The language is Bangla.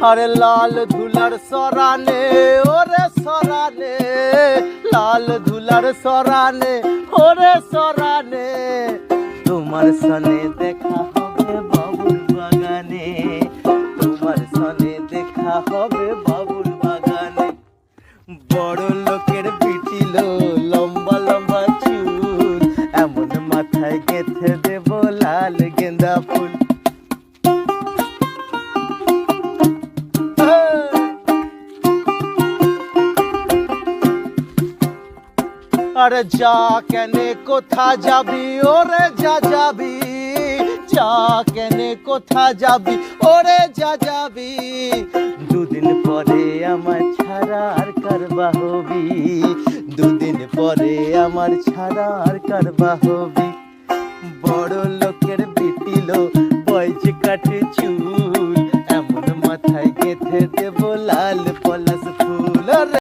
আরে লাল ধুলার সরানে ওরে সরানে, লাল ধুলার সরানে ওরে সরানে, তোমার সনে দেখা হবে বাবুর বাগানে, তোমার সনে দেখা হবে বাবুর বাগানে। বড় লোকের বিটিল লম্বা লম্বা চুল, এমন মাথায় গেঁথে দেব লাল গেন্দা ফুল। আরে যা কেনে কোথা যাবি ওরে যা যাবি, যা কেনে কোথা যাবি ওরে যা যাবি, দুদিন পরে আমার ছাড়া আর কারবা হবি, দুদিন পরে আমার ছাড়া আর কারবা হবি। বড় লোকের বিটিল বয়স কাটে চুল, এমন মাথায় গেঁথে দেব লাল পলা